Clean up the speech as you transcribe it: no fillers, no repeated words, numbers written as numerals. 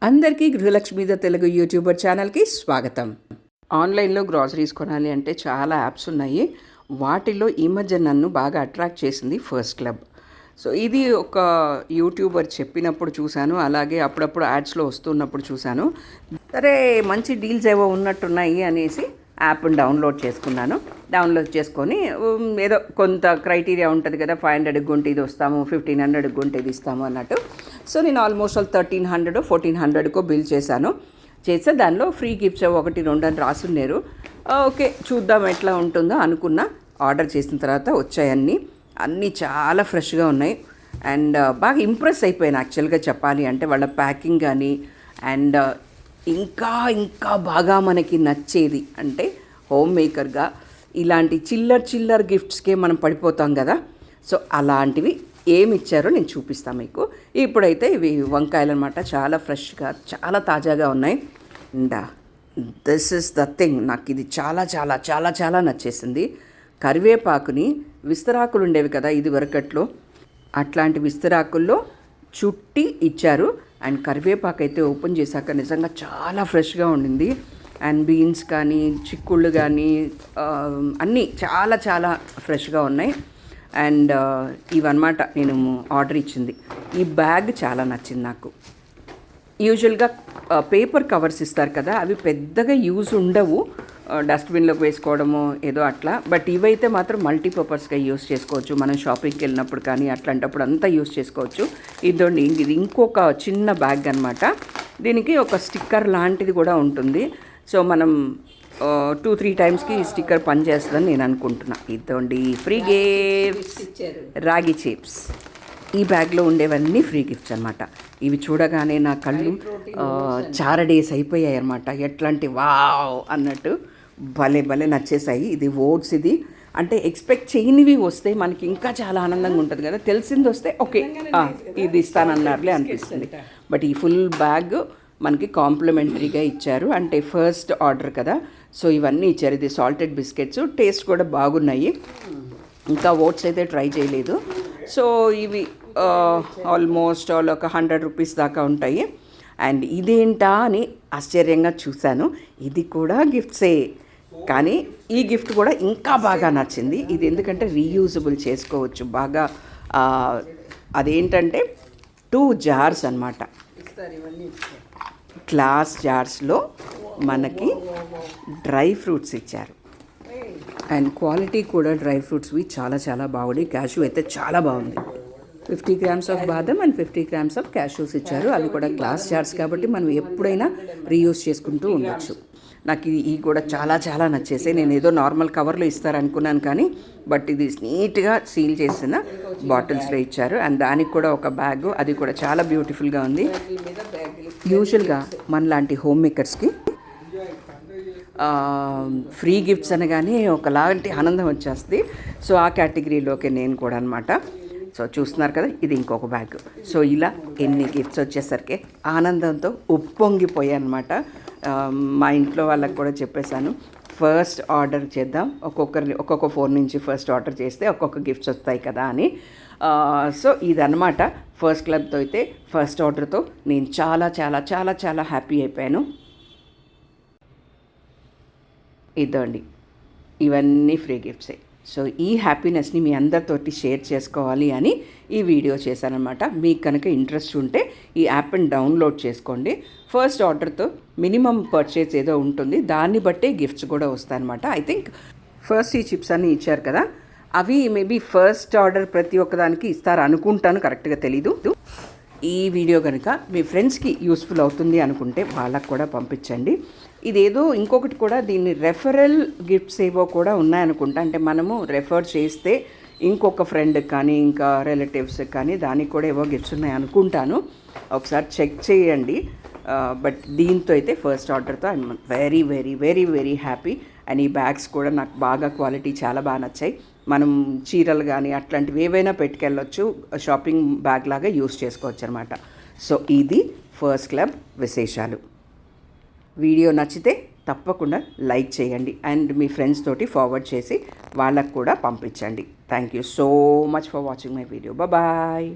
అందరికీ గృహలక్ష్మి తెలుగు యూట్యూబర్ ఛానల్కి స్వాగతం. ఆన్లైన్లో గ్రాసరీస్ కొనాలి అంటే చాలా యాప్స్ ఉన్నాయి. వాటిల్లో ఈ మధ్య నన్ను బాగా అట్రాక్ట్ చేసింది ఫస్ట్ క్లబ్. సో ఇది ఒక యూట్యూబర్ చెప్పినప్పుడు చూశాను, అలాగే అప్పుడప్పుడు యాడ్స్లో వస్తున్నప్పుడు చూశాను. సరే మంచి డీల్స్ ఏవో ఉన్నట్టున్నాయి అనేసి యాప్ని డౌన్లోడ్ చేసుకున్నాను. డౌన్లోడ్ చేసుకొని ఏదో కొంత క్రైటీరియా ఉంటుంది కదా, 500 కొంటే ఇది వస్తాము, 1500 కొంటే ఇది ఇస్తాము అన్నట్టు. సో నేను ఆల్మోస్ట్ 1300 1400కో బిల్ చేస్తే దానిలో ఫ్రీ గిఫ్ట్స్ 1 2 అని రాసున్నారు. ఓకే చూద్దాం ఎట్లా ఉంటుందో అనుకున్నా. ఆర్డర్ చేసిన తర్వాత వచ్చాయన్నీ చాలా ఫ్రెష్గా ఉన్నాయి. అండ్ బాగా ఇంప్రెస్ అయిపోయాను యాక్చువల్గా చెప్పాలి అంటే. వాళ్ళ ప్యాకింగ్ కానీ అండ్ ఇంకా బాగా మనకి నచ్చేది అంటే హోమ్ మేకర్గా ఇలాంటి చిల్లర్ గిఫ్ట్స్కే మనం పడిపోతాం కదా. సో అలాంటివి ఏమి ఇచ్చారో నేను చూపిస్తాను మీకు. ఇప్పుడైతే ఇవి వంకాయలు అనమాట, చాలా ఫ్రెష్గా చాలా తాజాగా ఉన్నాయి. And this is the thing, నాకు ఇది చాలా నచ్చేసింది. కరివేపాకుని విస్తరాకులు ఉండేవి కదా ఇది వరకట్లో, అట్లాంటి విస్తరాకుల్లో చుట్టి ఇచ్చారు. అండ్ కరివేపాకు అయితే ఓపెన్ చేశాక నిజంగా చాలా ఫ్రెష్గా ఉండింది. అండ్ బీన్స్ కానీ చిక్కుళ్ళు కానీ అన్నీ చాలా ఫ్రెష్గా ఉన్నాయి. అండ్ ఇవన్నమాట నేను ఆర్డర్ ఇచ్చింది. ఈ బ్యాగ్ చాలా నచ్చింది నాకు. యూజువల్గా పేపర్ కవర్స్ ఇస్తారు కదా, అవి పెద్దగా యూజ్ ఉండవు, డస్ట్బిన్లోకి వేసుకోవడము ఏదో అట్లా. బట్ ఇవైతే మాత్రం మల్టీపర్పస్గా యూస్ చేసుకోవచ్చు. మనం షాపింగ్కి వెళ్ళినప్పుడు కానీ అట్లాంటప్పుడు అంతా యూస్ చేసుకోవచ్చు. ఇది ఇంకొక చిన్న బ్యాగ్ అనమాట. దీనికి ఒక స్టిక్కర్ లాంటిది కూడా ఉంటుంది. సో మనం 2-3 టైమ్స్కి ఈ స్టిక్కర్ పనిచేస్తుందని నేను అనుకుంటున్నా. ఇదండి ఫ్రీ గిఫ్ట్స్, రాగి చిప్స్. ఈ బ్యాగ్లో ఉండేవన్నీ ఫ్రీ గిఫ్ట్స్ అనమాట. ఇవి చూడగానే నా కళ్ళు చారడేస్ అయిపోయాయి అనమాట. ఎట్లాంటి వావ్ అన్నట్టు భలే నచ్చేసాయి. ఇది ఓట్స్, ఇది అంటే ఎక్స్పెక్ట్ చేయనివి వస్తే మనకి ఇంకా చాలా ఆనందంగా ఉంటుంది కదా. తెలిసింది వస్తే ఓకే ఇది ఇస్తానన్నారులే అనిపిస్తుంది. బట్ ఈ ఫుల్ బ్యాగ్ మనకి కాంప్లిమెంటరీగా ఇచ్చారు, అంటే ఫస్ట్ ఆర్డర్ కదా. సో ఇవన్నీ ఇచ్చారు. ఇది సాల్టెడ్ బిస్కెట్స్, టేస్ట్ కూడా బాగున్నాయి. ఇంకా ఓట్స్ అయితే ట్రై చేయలేదు. సో ఇవి ఆల్మోస్ట్ ఒక 100 రూపీస్ దాకా ఉంటాయి. అండ్ ఇదేంటా అని ఆశ్చర్యంగా చూశాను. ఇది కూడా గిఫ్ట్సే, కానీ ఈ గిఫ్ట్ కూడా ఇంకా బాగా నచ్చింది. ఇది ఎందుకంటే రీయూజబుల్ చేసుకోవచ్చు బాగా. అదేంటంటే 2 జార్స్ అన్నమాట. గ్లాస్ జార్స్లో మనకి డ్రై ఫ్రూట్స్ ఇచ్చారు. అండ్ క్వాలిటీ కూడా డ్రై ఫ్రూట్స్వి చాలా బాగున్నాయి. క్యాషూ అయితే చాలా బాగుంది. 50 grams ఆఫ్ బాదం అండ్ 50 grams ఆఫ్ క్యాషూస్ ఇచ్చారు. అవి కూడా గ్లాస్ జార్స్ కాబట్టి మనం ఎప్పుడైనా రీయూజ్ చేసుకుంటూ ఉండొచ్చు. నాకు ఇది కూడా చాలా నచ్చేసాయి. నేను ఏదో నార్మల్ కవర్లో ఇస్తారనుకున్నాను కానీ బట్ ఇది నీట్గా సీల్ చేసిన బాటిల్స్లో ఇచ్చారు. అండ్ దానికి కూడా ఒక బ్యాగ్, అది కూడా చాలా బ్యూటిఫుల్గా ఉంది. యూజువల్గా మనలాంటి హోమ్ మేకర్స్కి ఫ్రీ గిఫ్ట్స్ అనగానే ఒకలాంటి ఆనందం వచ్చేస్తుంది. సో ఆ కేటగిరీలోకి నేను కూడా అనమాట. సో చూస్తున్నారు కదా, ఇది ఇంకొక బ్యాగ్. సో ఇలా ఎన్ని గిఫ్ట్స్ వచ్చేసరికి ఆనందంతో ఉప్పొంగిపోయాయి అనమాట. మా ఇంట్లో వాళ్ళకి కూడా చెప్పేశాను, ఫస్ట్ ఆర్డర్ చేద్దాం, ఒక్కొక్క ఫోన్ నుంచి ఫస్ట్ ఆర్డర్ చేస్తే ఒక్కొక్క గిఫ్ట్స్ వస్తాయి కదా అని. సో ఇదన్నమాట ఫస్ట్ క్లబ్తో అయితే ఫస్ట్ ఆర్డర్తో నేను చాలా హ్యాపీ అయిపోయాను. ఇదండి, ఇవన్నీ ఫ్రీ గిఫ్ట్సే. సో ఈ హ్యాపీనెస్ని మీ అందరితోటి షేర్ చేసుకోవాలి అని ఈ వీడియో చేశానమాట. మీకు కనుక ఇంట్రెస్ట్ ఉంటే ఈ యాప్ని డౌన్లోడ్ చేసుకోండి. ఫస్ట్ ఆర్డర్తో మినిమం పర్చేజ్ ఏదో ఉంటుంది, దాన్ని బట్టే గిఫ్ట్స్ కూడా వస్తాయన్నమాట. ఐ థింక్ ఫస్ట్ ఈ చిప్స్ అన్నీ ఇచ్చారు కదా, అవి మేబీ ఫస్ట్ ఆర్డర్ ప్రతి ఒక్కదానికి ఇస్తారు అనుకుంటాను, కరెక్ట్గా తెలీదు. ఈ వీడియో కనుక మీ ఫ్రెండ్స్కి యూస్ఫుల్ అవుతుంది అనుకుంటే వాళ్ళకు కూడా పంపించండి. ఇదేదో ఇంకొకటి కూడా, దీన్ని రెఫరల్ గిఫ్ట్స్ ఏవో కూడా ఉన్నాయనుకుంటా. అంటే మనము రెఫర్ చేస్తే ఇంకొక ఫ్రెండ్కి కానీ ఇంకా రిలేటివ్స్కి కానీ దానికి కూడా ఏవో గిఫ్ట్స్ ఉన్నాయి అనుకుంటాను. ఒకసారి చెక్ చేయండి. బట్ దీంతో అయితే ఫస్ట్ ఆర్డర్తో ఐఎమ్ వెరీ హ్యాపీ. అండ్ ఈ బ్యాగ్స్ కూడా నాకు బాగా క్వాలిటీ చాలా బాగా నచ్చాయి. మనం చీరలు కానీ అట్లాంటివి ఏవైనా పెట్టుకెళ్ళొచ్చు, షాపింగ్ బ్యాగ్ లాగా యూస్ చేసుకోవచ్చు అనమాట. సో ఇది ఫస్ట్ క్లబ్ విశేషాలు. వీడియో నచ్చితే తప్పకుండా లైక్ చేయండి అండ్ మీ ఫ్రెండ్స్ తోటి ఫార్వర్డ్ చేసి వాళ్ళకు కూడా పంపించండి. Thank you so much for watching my video. Bye.